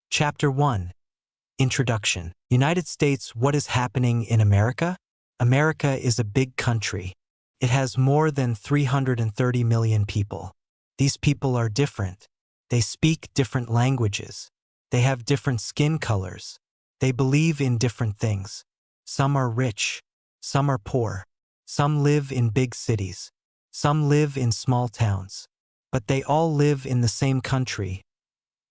Chapter 1. Introduction. United States. What is happening in America? America is a big country. It has more than 330 million people. These people are different. They speak different languages. They have different skin colors. They believe in different things. Some are rich. Some are poor. Some live in big cities. Some live in small towns. But they all live in the same country,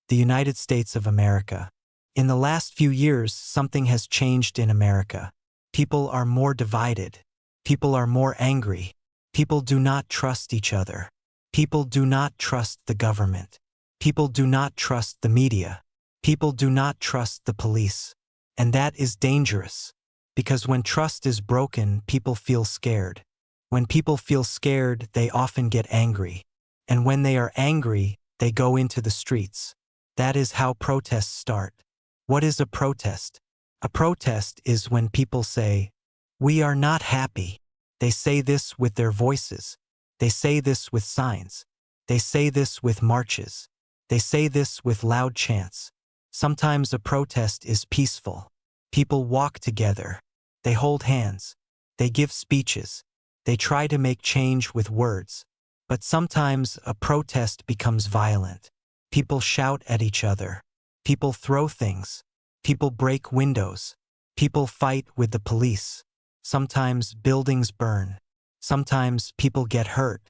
the United States of America. In the last few years, something has changed in America. People are more divided. People are more angry. People do not trust each other. People do not trust the government. People do not trust the media. People do not trust the police. And that is dangerous, because when trust is broken, people feel scared. When people feel scared, they often get angry. And when they are angry, they go into the streets. That is how protests start. What is a protest? A protest is when people say, "We are not happy." They say this with their voices. They say this with signs. They say this with marches. They say this with loud chants. Sometimes a protest is peaceful. People walk together. They hold hands. They give speeches. They try to make change with words. But sometimes a protest becomes violent. People shout at each other. People throw things. People break windows. People fight with the police. Sometimes buildings burn. Sometimes people get hurt.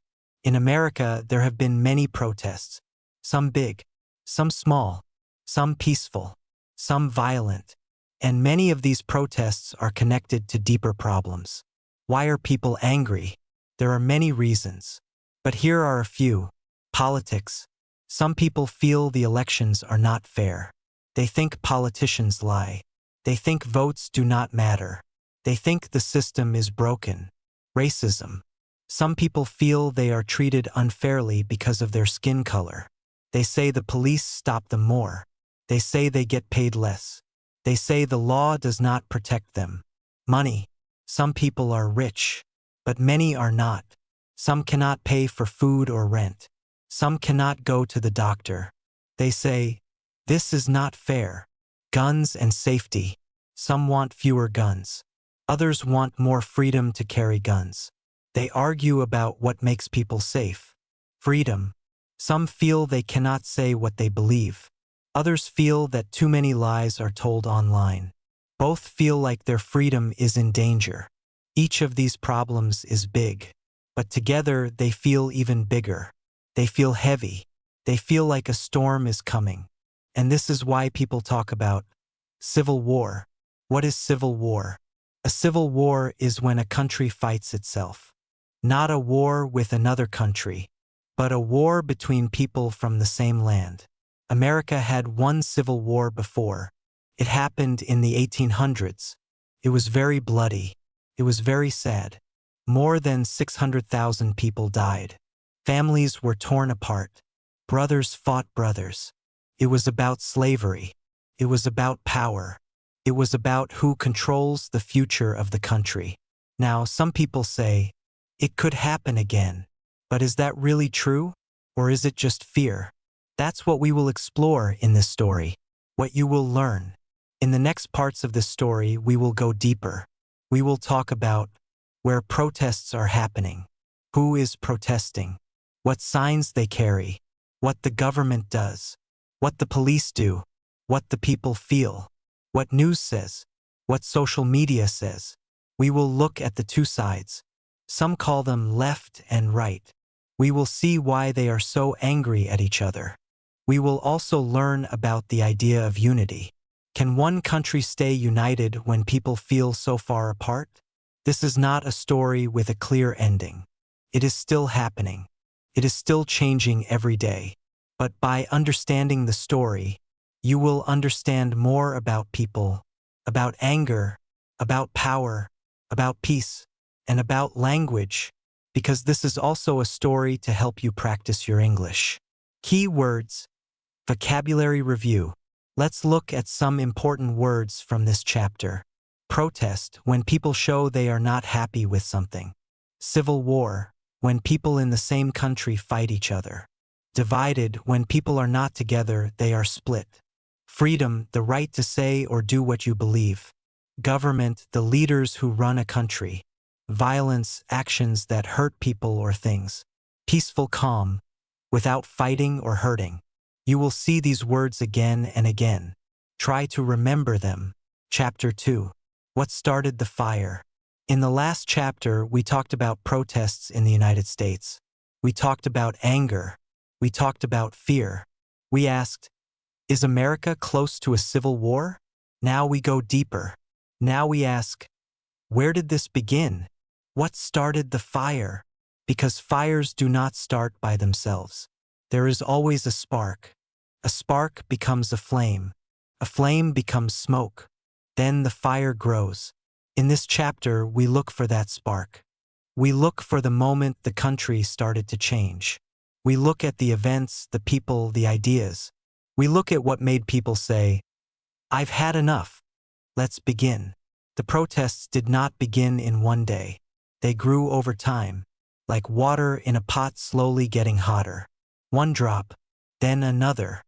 In America, there have been many protests. Some big, some small, some peaceful, some violent. And many of these protests are connected to deeper problems. Why are people angry? There are many reasons. But here are a few. Politics. Some people feel the elections are not fair. They think politicians lie. They think votes do not matter. They think the system is broken. Racism. Some people feel they are treated unfairly because of their skin color. They say the police stop them more. They say they get paid less. They say the law does not protect them. Money. Some people are rich, but many are not. Some cannot pay for food or rent. Some cannot go to the doctor. They say, "This is not fair." Guns and safety. Some want fewer guns. Others want more freedom to carry guns. They argue about what makes people safe. Freedom. Some feel they cannot say what they believe. Others feel that too many lies are told online. Both feel like their freedom is in danger. Each of these problems is big, but together they feel even bigger. They feel heavy. They feel like a storm is coming. And this is why people talk about civil war. What is civil war? A civil war is when a country fights itself. Not a war with another country, but a war between people from the same land. America had one civil war before. It happened in the 1800s. It was very bloody. It was very sad. More than 600,000 people died. Families were torn apart. Brothers fought brothers. It was about slavery. It was about power. It was about who controls the future of the country. Now, some people say, it could happen again. But is that really true? Or is it just fear? That's what we will explore in this story. What you will learn. In the next parts of this story, we will go deeper. We will talk about where protests are happening, who is protesting, what signs they carry, what the government does, what the police do, what the people feel, what news says, what social media says. We will look at the two sides. Some call them left and right. We will see why they are so angry at each other. We will also learn about the idea of unity. Can one country stay united when people feel so far apart? This is not a story with a clear ending. It is still happening. It is still changing every day. But by understanding the story, you will understand more about people, about anger, about power, about peace, and about language, because this is also a story to help you practice your English. Key words. Vocabulary review. Let's look at some important words from this chapter. Protest, when people show they are not happy with something. Civil war, when people in the same country fight each other. Divided, when people are not together, they are split. Freedom, the right to say or do what you believe. Government, the leaders who run a country. Violence, actions that hurt people or things. Peaceful calm, without fighting or hurting. You will see these words again and again. Try to remember them. Chapter 2. What started the fire? In the last chapter, we talked about protests in the United States. We talked about anger. We talked about fear. We asked, is America close to a civil war? Now we go deeper. Now we ask, where did this begin? What started the fire? Because fires do not start by themselves. There is always a spark. A spark becomes a flame. A flame becomes smoke. Then the fire grows. In this chapter, we look for that spark. We look for the moment the country started to change. We look at the events, the people, the ideas. We look at what made people say, I've had enough. Let's begin. The protests did not begin in one day. They grew over time, like water in a pot slowly getting hotter. One drop, then another,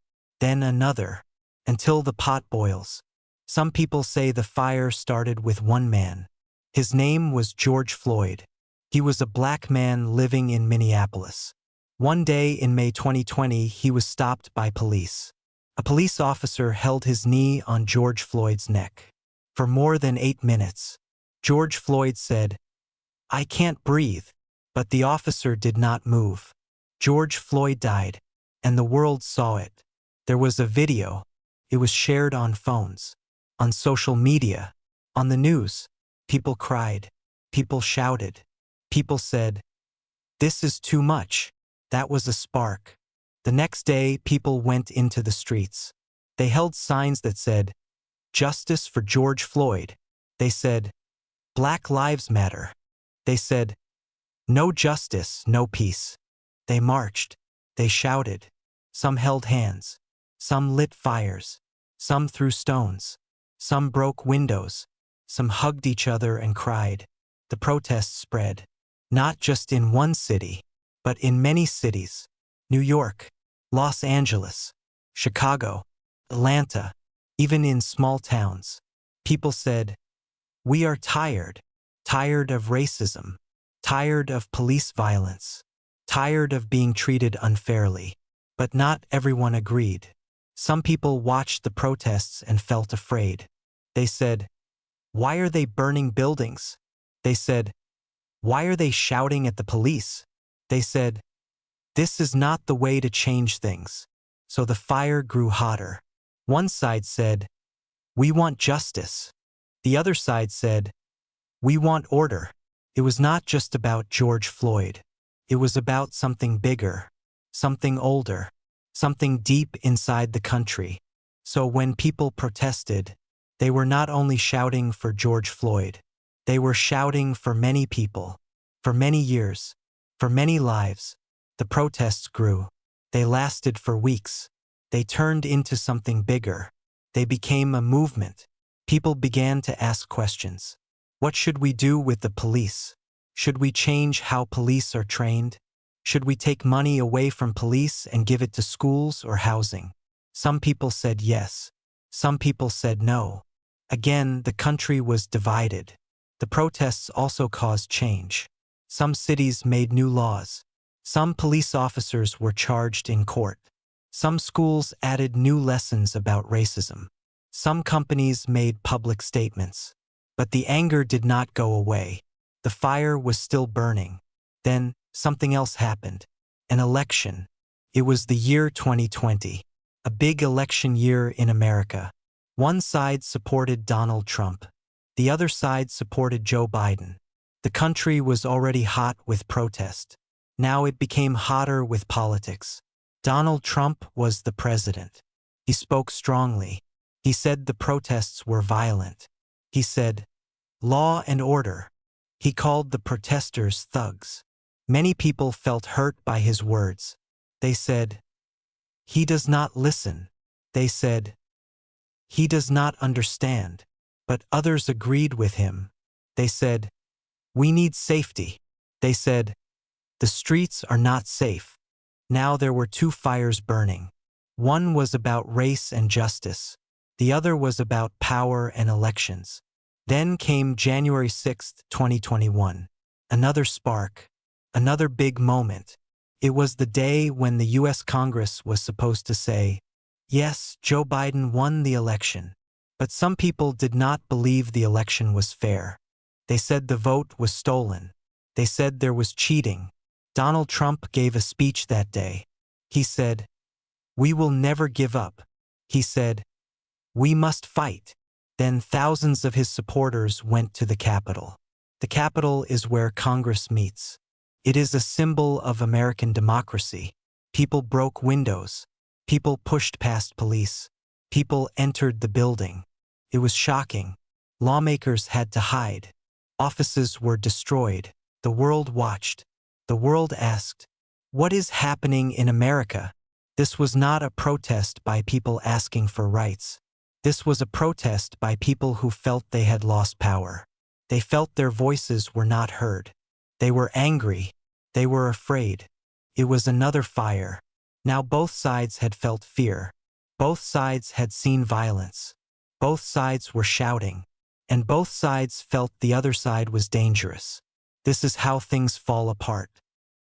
until the pot boils. Some people say the fire started with one man. His name was George Floyd. He was a black man living in Minneapolis. One day in May 2020, he was stopped by police. A police officer held his knee on George Floyd's neck. For more than 8 minutes, George Floyd said, I can't breathe, but the officer did not move. George Floyd died, and the world saw it. There was a video. It was shared on phones, on social media, on the news. People cried. People shouted. People said, this is too much. That was a spark. The next day, people went into the streets. They held signs that said, Justice for George Floyd. They said, Black Lives Matter. They said, no justice, no peace. They marched. They shouted. Some held hands. Some lit fires. Some threw stones. Some broke windows. Some hugged each other and cried. The protests spread. Not just in one city, but in many cities. New York, Los Angeles, Chicago, Atlanta, even in small towns. People said, we are tired. Tired of racism. Tired of police violence. Tired of being treated unfairly. But not everyone agreed. Some people watched the protests and felt afraid. They said, why are they burning buildings? They said, why are they shouting at the police? They said, this is not the way to change things. So the fire grew hotter. One side said, we want justice. The other side said, we want order. It was not just about George Floyd. It was about something bigger, something older, something deep inside the country. So when people protested, they were not only shouting for George Floyd. They were shouting for many people, for many years, for many lives. The protests grew. They lasted for weeks. They turned into something bigger. They became a movement. People began to ask questions. What should we do with the police? Should we change how police are trained? Should we take money away from police and give it to schools or housing? Some people said yes. Some people said no. Again, the country was divided. The protests also caused change. Some cities made new laws. Some police officers were charged in court. Some schools added new lessons about racism. Some companies made public statements. But the anger did not go away. The fire was still burning. Then, something else happened. An election. It was the year 2020. A big election year in America. One side supported Donald Trump. The other side supported Joe Biden. The country was already hot with protest. Now it became hotter with politics. Donald Trump was the president. He spoke strongly. He said the protests were violent. He said, law and order. He called the protesters thugs. Many people felt hurt by his words. They said, he does not listen. They said, he does not understand. But others agreed with him. They said, we need safety. They said, the streets are not safe. Now there were two fires burning. One was about race and justice. The other was about power and elections. Then came January 6, 2021. Another spark. Another big moment. It was the day when the U.S. Congress was supposed to say, yes, Joe Biden won the election. But some people did not believe the election was fair. They said the vote was stolen. They said there was cheating. Donald Trump gave a speech that day. He said, "We will never give up." He said, "We must fight." Then thousands of his supporters went to the Capitol. The Capitol is where Congress meets. It is a symbol of American democracy. People broke windows. People pushed past police. People entered the building. It was shocking. Lawmakers had to hide. Offices were destroyed. The world watched. The world asked, "What is happening in America?" This was not a protest by people asking for rights. This was a protest by people who felt they had lost power. They felt their voices were not heard. They were angry. They were afraid. It was another fire. Now both sides had felt fear. Both sides had seen violence. Both sides were shouting. And both sides felt the other side was dangerous. This is how things fall apart.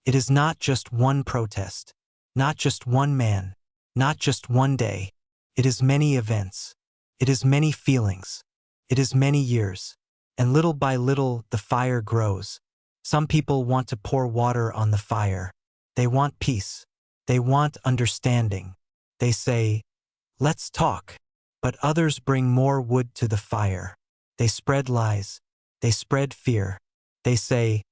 It is not just one protest. Not just one man. Not just one day. It is many events. It is many feelings. It is many years. And little by little, the fire grows. Some people want to pour water on the fire. They want peace. They want understanding. They say, "Let's talk." But others bring more wood to the fire. They spread lies. They spread fear. They say,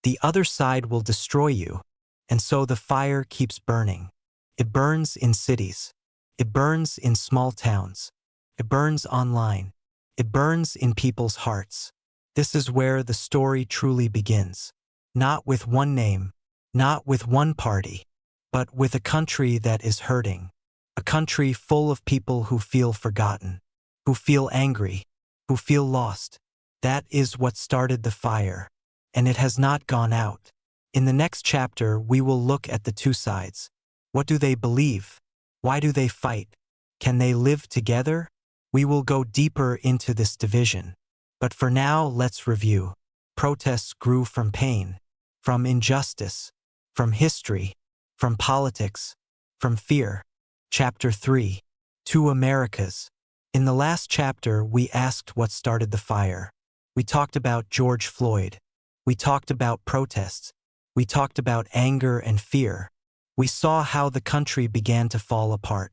"The other side will destroy you." And so the fire keeps burning. It burns in cities. It burns in small towns. It burns online. It burns in people's hearts. This is where the story truly begins. Not with one name, not with one party, but with a country that is hurting. A country full of people who feel forgotten, who feel angry, who feel lost. That is what started the fire. And it has not gone out. In the next chapter, we will look at the two sides. What do they believe? Why do they fight? Can they live together? We will go deeper into this division. But for now, let's review. Protests grew from pain, from injustice, from history, from politics, from fear. Chapter 3. Two Americas. In the last chapter, we asked what started the fire. We talked about George Floyd. We talked about protests. We talked about anger and fear. We saw how the country began to fall apart.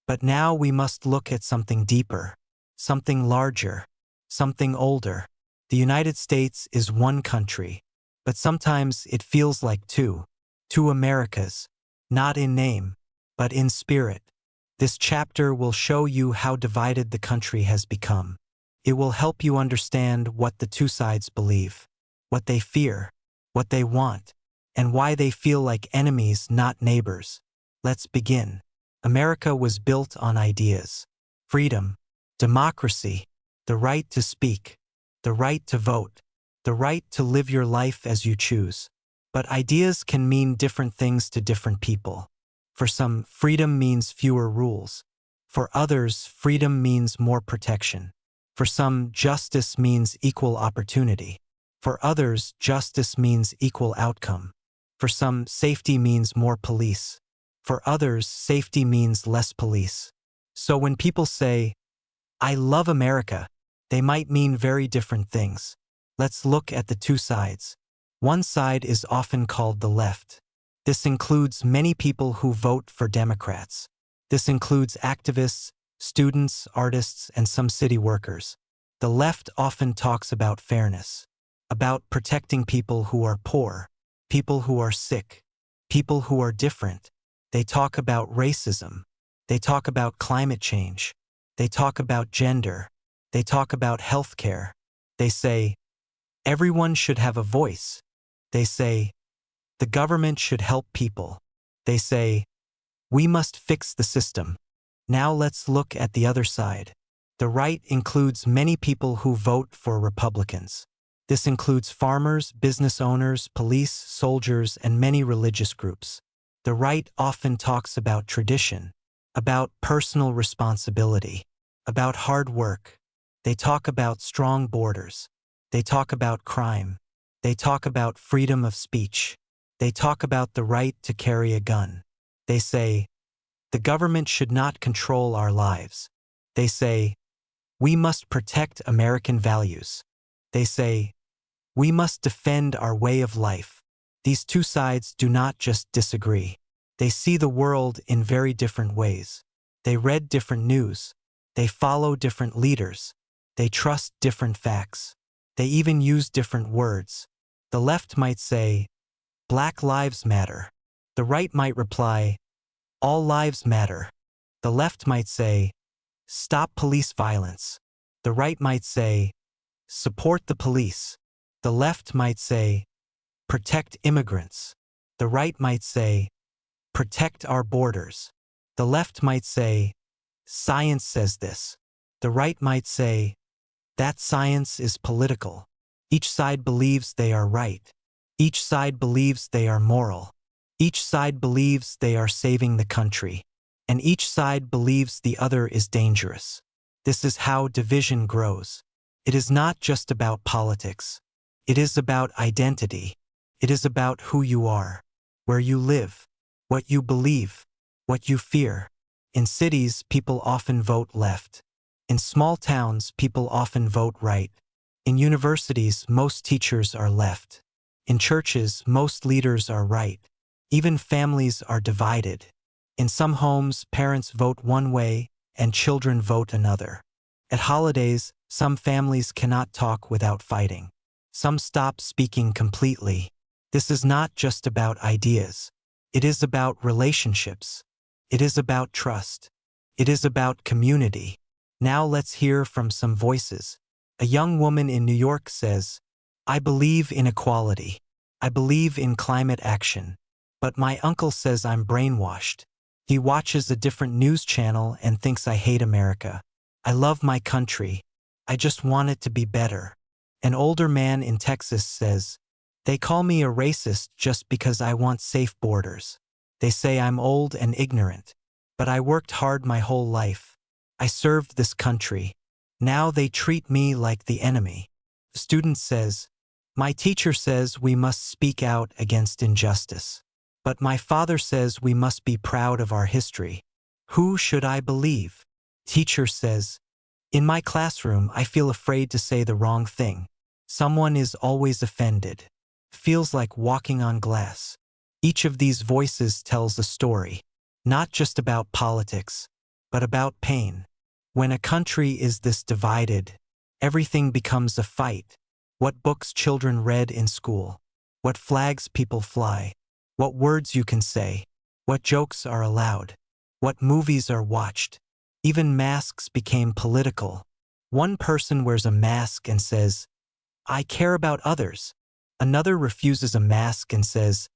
But now we must look at something deeper, something larger, something older. The United States is one country, but sometimes it feels like two Americas, not in name, but in spirit. This chapter will show you how divided the country has become. It will help you understand what the two sides believe, what they fear, what they want, and why they feel like enemies, not neighbors. Let's begin. America was built on ideas: freedom, democracy, the right to speak, the right to vote, the right to live your life as you choose. But ideas can mean different things to different people. For some, freedom means fewer rules. For others, freedom means more protection. For some, justice means equal opportunity. For others, justice means equal outcome. For some, safety means more police. For others, safety means less police. So when people say, "I love America," they might mean very different things. Let's look at the two sides. One side is often called the left. This includes many people who vote for Democrats. This includes activists, students, artists, and some city workers. The left often talks about fairness, about protecting people who are poor, people who are sick, people who are different. They talk about racism. They talk about climate change. They talk about gender. They talk about healthcare. They say, everyone should have a voice. They say, the government should help people. They say, we must fix the system. Now let's look at the other side. The right includes many people who vote for Republicans. This includes farmers, business owners, police, soldiers, and many religious groups. The right often talks about tradition, about personal responsibility. about hard work. They talk about strong borders. They talk about crime. They talk about freedom of speech. They talk about the right to carry a gun. They say, the government should not control our lives. They say, we must protect American values. They say, we must defend our way of life. These two sides do not just disagree. They see the world in very different ways. They read different news. They follow different leaders. They trust different facts. They even use different words. The left might say, Black Lives Matter. The right might reply, all lives matter. The left might say, stop police violence. The right might say, support the police. The left might say, protect immigrants. The right might say, protect our borders. The left might say, science says this. The right might say, that science is political. Each side believes they are right. Each side believes they are moral. Each side believes they are saving the country. And each side believes the other is dangerous. This is how division grows. It is not just about politics. It is about identity. It is about who you are, where you live, what you believe, what you fear. In cities, people often vote left. In small towns, people often vote right. In universities, most teachers are left. In churches, most leaders are right. Even families are divided. In some homes, parents vote one way and children vote another. At holidays, some families cannot talk without fighting. Some stop speaking completely. This is not just about ideas. It is about relationships. It is about trust. It is about community. Now let's hear from some voices. A young woman in New York says, I believe in equality. I believe in climate action. But my uncle says I'm brainwashed. He watches a different news channel and thinks I hate America. I love my country. I just want it to be better. An older man in Texas says, they call me a racist just because I want safe borders. They say I'm old and ignorant. But I worked hard my whole life. I served this country. Now they treat me like the enemy. A student says, my teacher says we must speak out against injustice. But my father says we must be proud of our history. Who should I believe? Teacher says, in my classroom I feel afraid to say the wrong thing. Someone is always offended. Feels like walking on glass. Each of these voices tells a story, not just about politics, but about pain. When a country is this divided, everything becomes a fight. What books children read in school, what flags people fly, what words you can say, what jokes are allowed, what movies are watched. Even masks became political. One person wears a mask and says, I care about others. Another refuses a mask and says,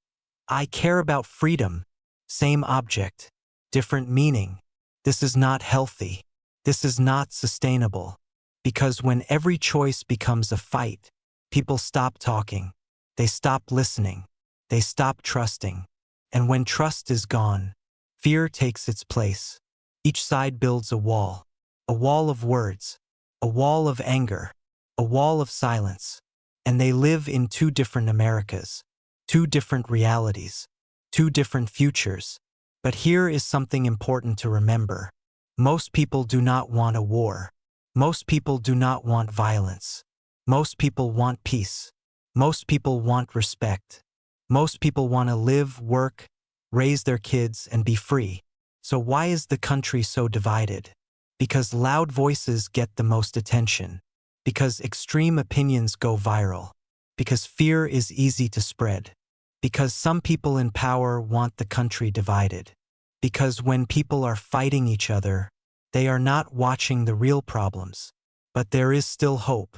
I care about freedom. Same object, different meaning. This is not healthy. This is not sustainable. Because when every choice becomes a fight, people stop talking. They stop listening. They stop trusting. And when trust is gone, fear takes its place. Each side builds a wall of words, a wall of anger, a wall of silence. And they live in two different Americas, two different realities, two different futures. But here is something important to remember. Most people do not want a war. Most people do not want violence. Most people want peace. Most people want respect. Most people want to live, work, raise their kids, and be free. So why is the country so divided? Because loud voices get the most attention. Because extreme opinions go viral. Because fear is easy to spread. Because some people in power want the country divided. Because when people are fighting each other, they are not watching the real problems. But there is still hope.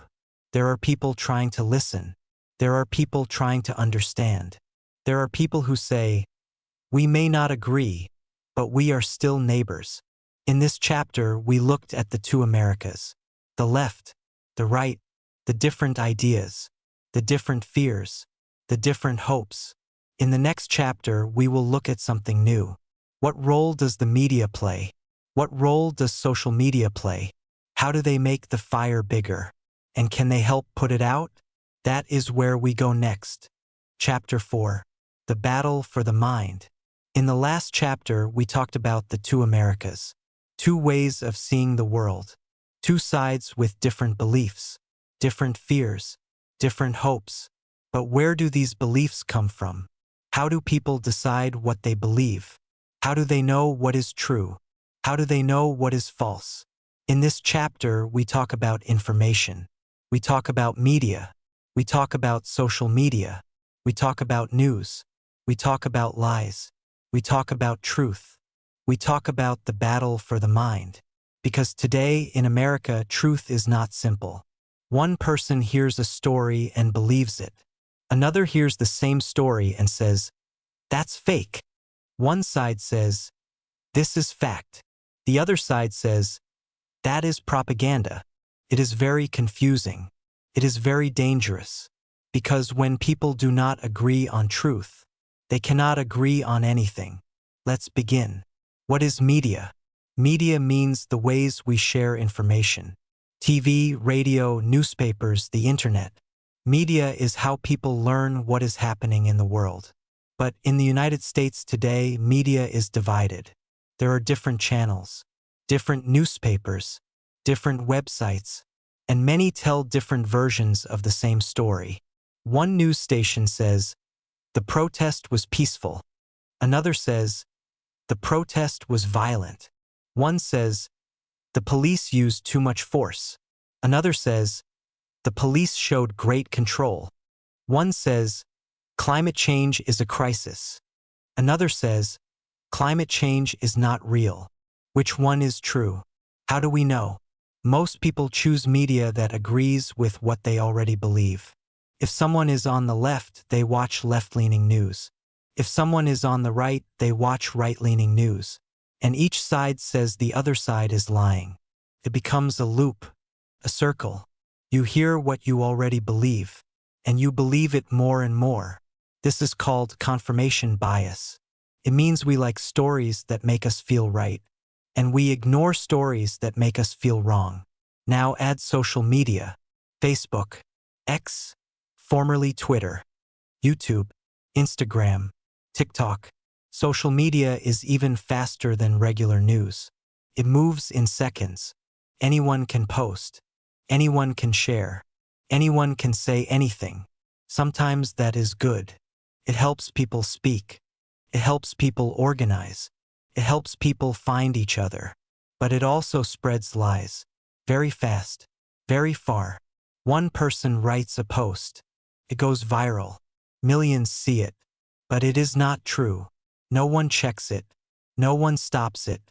There are people trying to listen. There are people trying to understand. There are people who say, we may not agree, but we are still neighbors. In this chapter, we looked at the two Americas, the left, the right, the different ideas, the different fears, the different hopes. In the next chapter, we will look at something new. What role does the media play? What role does social media play? How do they make the fire bigger? And can they help put it out? That is where we go next. Chapter 4. The Battle for the Mind. In the last chapter, we talked about the two Americas. Two ways of seeing the world. Two sides with different beliefs, different fears, different hopes. But where do these beliefs come from? How do people decide what they believe? How do they know what is true? How do they know what is false? In this chapter, we talk about information. We talk about media. We talk about social media. We talk about news. We talk about lies. We talk about truth. We talk about the battle for the mind. Because today in America, truth is not simple. One person hears a story and believes it. Another hears the same story and says, "That's fake." One side says, "This is fact." The other side says, "That is propaganda." It is very confusing. It is very dangerous. Because when people do not agree on truth, they cannot agree on anything. Let's begin. What is media? Media means the ways we share information. TV, radio, newspapers, the internet. Media is how people learn what is happening in the world. But in the United States today, media is divided. There are different channels, different newspapers, different websites, and many tell different versions of the same story. One news station says, "The protest was peaceful." Another says, "The protest was violent." One says, "The police used too much force." Another says, "The police showed great control." One says, "Climate change is a crisis." Another says, "Climate change is not real." Which one is true? How do we know? Most people choose media that agrees with what they already believe. If someone is on the left, they watch left-leaning news. If someone is on the right, they watch right-leaning news. And each side says the other side is lying. It becomes a loop, a circle. You hear what you already believe, and you believe it more and more. This is called confirmation bias. It means we like stories that make us feel right, and we ignore stories that make us feel wrong. Now add social media, Facebook, X, formerly Twitter, YouTube, Instagram, TikTok. Social media is even faster than regular news. It moves in seconds. Anyone can post. Anyone can share. Anyone can say anything. Sometimes that is good. It helps people speak. It helps people organize. It helps people find each other. But it also spreads lies. Very fast. Very far. One person writes a post. It goes viral. Millions see it. But it is not true. No one checks it. No one stops it.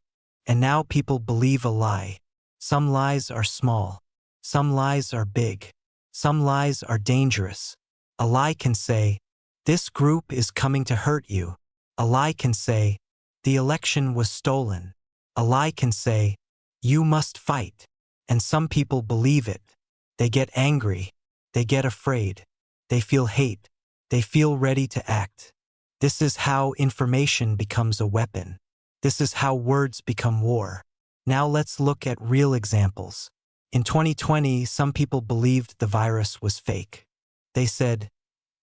And now people believe a lie. Some lies are small. Some lies are big. Some lies are dangerous. A lie can say, "This group is coming to hurt you." A lie can say, "The election was stolen." A lie can say, "You must fight." And some people believe it. They get angry. They get afraid. They feel hate. They feel ready to act. This is how information becomes a weapon. This is how words become war. Now let's look at real examples. In 2020, some people believed the virus was fake. They said,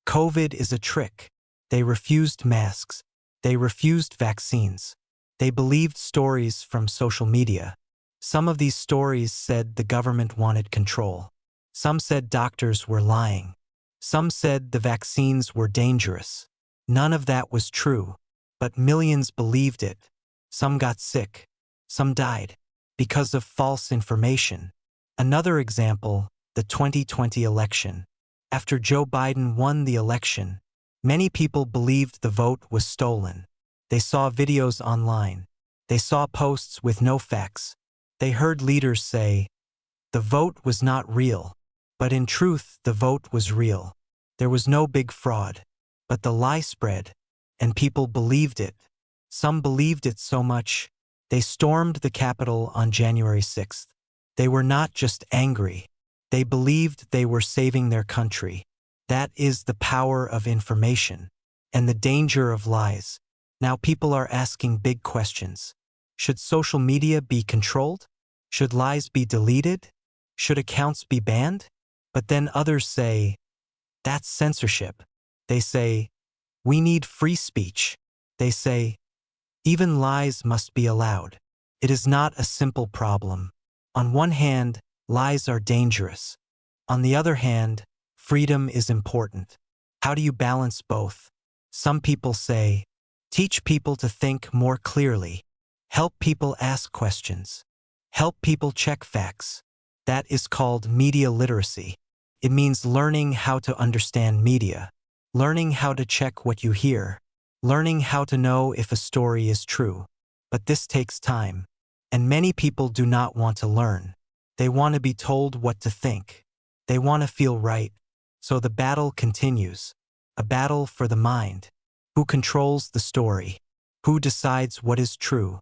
"COVID is a trick." They refused masks. They refused vaccines. They believed stories from social media. Some of these stories said the government wanted control. Some said doctors were lying. Some said the vaccines were dangerous. None of that was true, but millions believed it. Some got sick. Some died because of false information. Another example, the 2020 election. After Joe Biden won the election, many people believed the vote was stolen. They saw videos online. They saw posts with no facts. They heard leaders say, "The vote was not real." But in truth, the vote was real. There was no big fraud. But the lie spread, and people believed it. Some believed it so much, they stormed the Capitol on January 6th. They were not just angry. They believed they were saving their country. That is the power of information and the danger of lies. Now people are asking big questions. Should social media be controlled? Should lies be deleted? Should accounts be banned? But then others say, that's censorship. They say, we need free speech. They say, even lies must be allowed. It is not a simple problem. On one hand, lies are dangerous. On the other hand, freedom is important. How do you balance both? Some people say, teach people to think more clearly. Help people ask questions. Help people check facts. That is called media literacy. It means learning how to understand media, learning how to check what you hear, learning how to know if a story is true. But this takes time. And many people do not want to learn. They want to be told what to think. They want to feel right. So the battle continues. A battle for the mind. Who controls the story? Who decides what is true?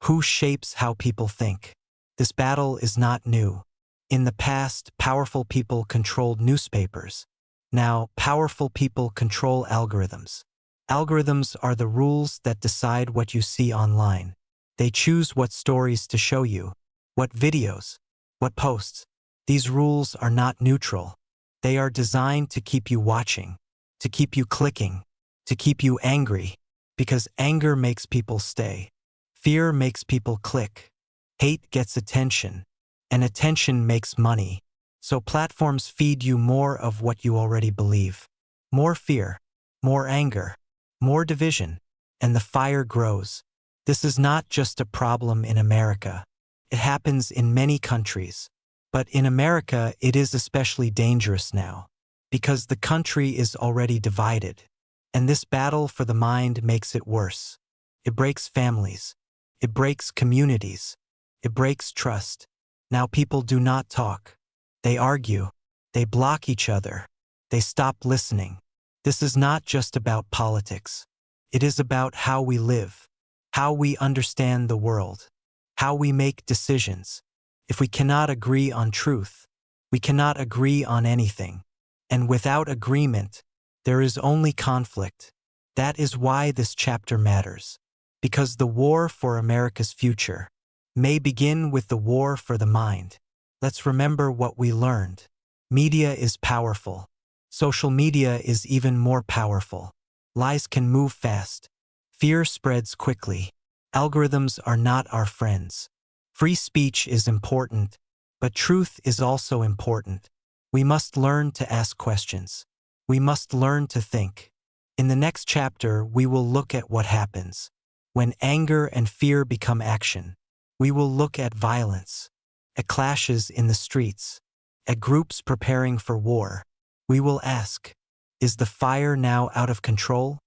Who shapes how people think? This battle is not new. In the past, powerful people controlled newspapers. Now, powerful people control algorithms. Algorithms are the rules that decide what you see online. They choose what stories to show you, what videos, what posts. These rules are not neutral. They are designed to keep you watching, to keep you clicking, to keep you angry, because anger makes people stay. Fear makes people click. Hate gets attention, and attention makes money. So platforms feed you more of what you already believe. More fear, more anger, more division, and the fire grows. This is not just a problem in America. It happens in many countries. But in America, it is especially dangerous now, because the country is already divided. And this battle for the mind makes it worse. It breaks families. It breaks communities. It breaks trust. Now people do not talk. They argue. They block each other. They stop listening. This is not just about politics. It is about how we live, how we understand the world, how we make decisions. If we cannot agree on truth, we cannot agree on anything. And without agreement, there is only conflict. That is why this chapter matters. Because the war for America's future may begin with the war for the mind. Let's remember what we learned. Media is powerful. Social media is even more powerful. Lies can move fast. Fear spreads quickly. Algorithms are not our friends. Free speech is important, but truth is also important. We must learn to ask questions. We must learn to think. In the next chapter, we will look at what happens when anger and fear become action. We will look at violence, at clashes in the streets, at groups preparing for war. We will ask, is the fire now out of control?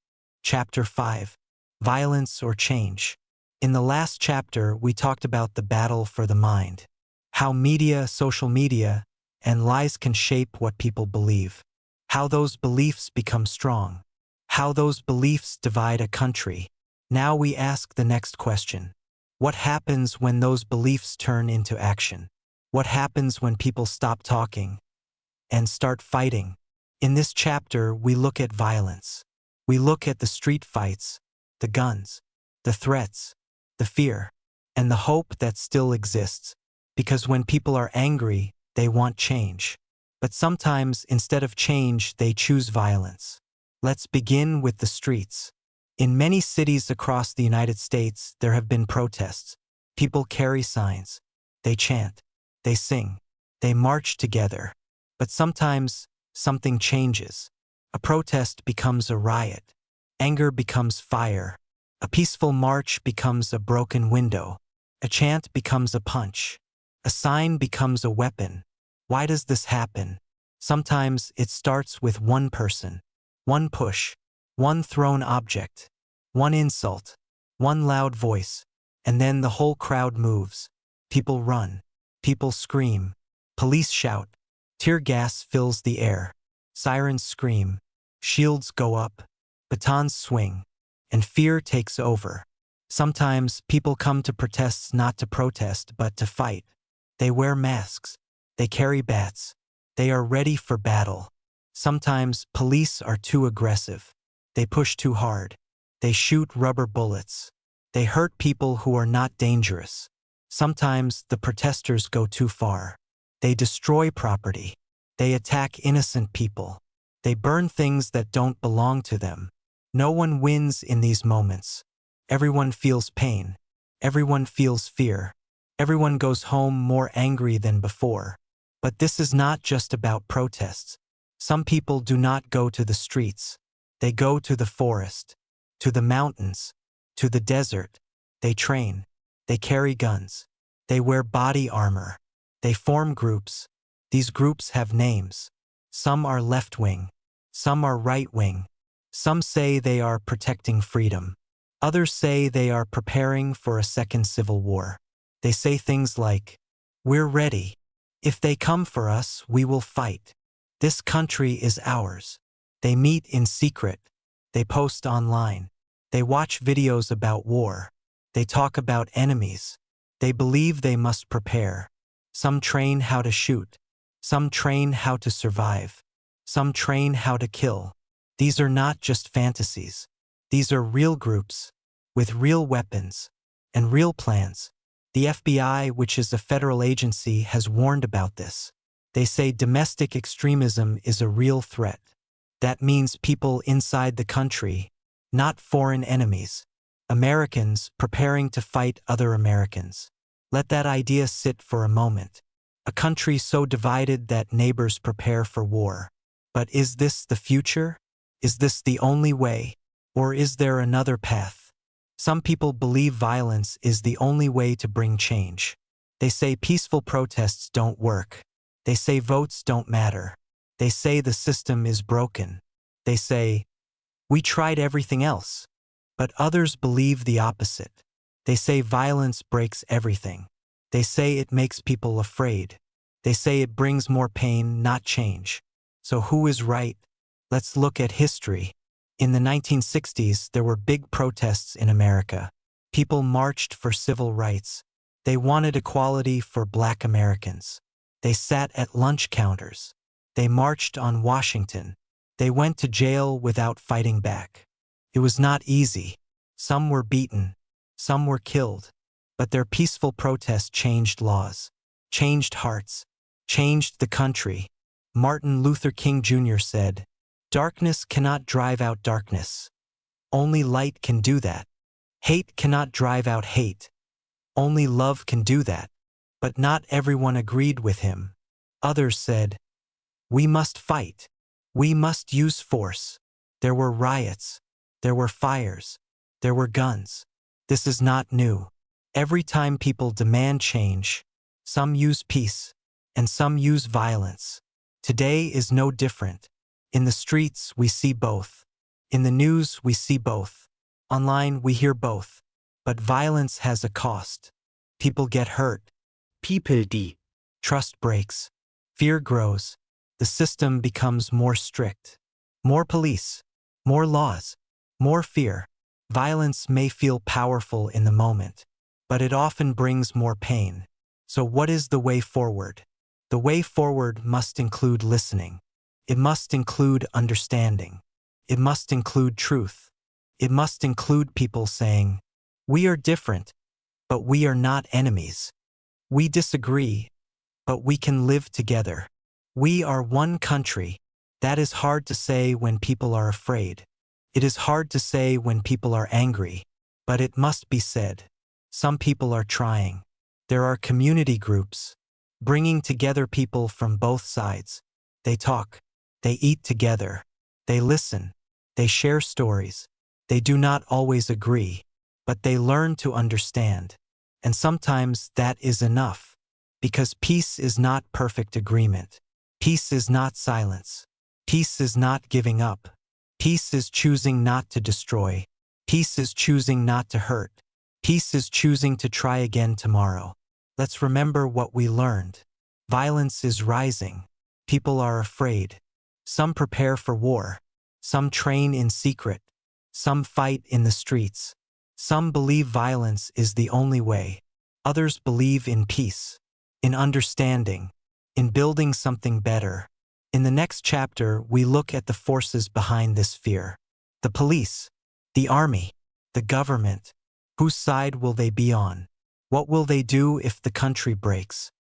Chapter 5. Violence or change. In the last chapter, we talked about the battle for the mind, how media, social media, and lies can shape what people believe, how those beliefs become strong, how those beliefs divide a country. Now we ask the next question. What happens when those beliefs turn into action? What happens when people stop talking and start fighting? In this chapter, we look at violence. We look at the street fights, the guns, the threats, the fear, and the hope that still exists. Because when people are angry, they want change. But sometimes, instead of change, they choose violence. Let's begin with the streets. In many cities across the United States, there have been protests. People carry signs. They chant. They sing. They march together. But sometimes, something changes. A protest becomes a riot. Anger becomes fire. A peaceful march becomes a broken window. A chant becomes a punch. A sign becomes a weapon. Why does this happen? Sometimes it starts with one person, one push, one thrown object, one insult, one loud voice, and then the whole crowd moves. People run. People scream. Police shout. Tear gas fills the air. Sirens scream. Shields go up. Batons swing. And fear takes over. Sometimes people come to protests not to protest but to fight. They wear masks. They carry bats. They are ready for battle. Sometimes police are too aggressive. They push too hard. They shoot rubber bullets. They hurt people who are not dangerous. Sometimes the protesters go too far. They destroy property. They attack innocent people. They burn things that don't belong to them. No one wins in these moments. Everyone feels pain. Everyone feels fear. Everyone goes home more angry than before. But this is not just about protests. Some people do not go to the streets. They go to the forest, to the mountains, to the desert. They train. They carry guns. They wear body armor. They form groups. These groups have names. Some are left-wing. Some are right-wing. Some say they are protecting freedom. Others say they are preparing for a second civil war. They say things like, "We're ready. If they come for us, we will fight. This country is ours." They meet in secret. They post online. They watch videos about war. They talk about enemies. They believe they must prepare. Some train how to shoot. Some train how to survive. Some train how to kill. These are not just fantasies. These are real groups, with real weapons, and real plans. The FBI, which is a federal agency, has warned about this. They say domestic extremism is a real threat. That means people inside the country, not foreign enemies. Americans preparing to fight other Americans. Let that idea sit for a moment. A country so divided that neighbors prepare for war. But is this the future? Is this the only way? Or is there another path? Some people believe violence is the only way to bring change. They say peaceful protests don't work. They say votes don't matter. They say the system is broken. They say, "We tried everything else." But others believe the opposite. They say violence breaks everything. They say it makes people afraid. They say it brings more pain, not change. So who is right? Let's look at history. In the 1960s, there were big protests in America. People marched for civil rights. They wanted equality for Black Americans. They sat at lunch counters. They marched on Washington. They went to jail without fighting back. It was not easy. Some were beaten. Some were killed. But their peaceful protest changed laws, changed hearts, changed the country. Martin Luther King Jr. said, "Darkness cannot drive out darkness. Only light can do that. Hate cannot drive out hate. Only love can do that." But not everyone agreed with him. Others said, "We must fight. We must use force." There were riots. There were fires. There were guns. This is not new. Every time people demand change, some use peace, and some use violence. Today is no different. In the streets, we see both. In the news, we see both. Online, we hear both. But violence has a cost. People get hurt. People die. Trust breaks. Fear grows. The system becomes more strict. More police. More laws. More fear. Violence may feel powerful in the moment, but it often brings more pain. So what is the way forward? The way forward must include listening. It must include understanding. It must include truth. It must include people saying, "We are different, but we are not enemies. We disagree, but we can live together. We are one country." That is hard to say when people are afraid. It is hard to say when people are angry, but it must be said. Some people are trying. There are community groups, bringing together people from both sides. They talk. They eat together. They listen. They share stories. They do not always agree, but they learn to understand. And sometimes that is enough, because peace is not perfect agreement. Peace is not silence. Peace is not giving up. Peace is choosing not to destroy. Peace is choosing not to hurt. Peace is choosing to try again tomorrow. Let's remember what we learned. Violence is rising. People are afraid. Some prepare for war. Some train in secret. Some fight in the streets. Some believe violence is the only way. Others believe in peace, in understanding, in building something better. In the next chapter, we look at the forces behind this fear. The police, the army, the government. Whose side will they be on? What will they do if the country breaks?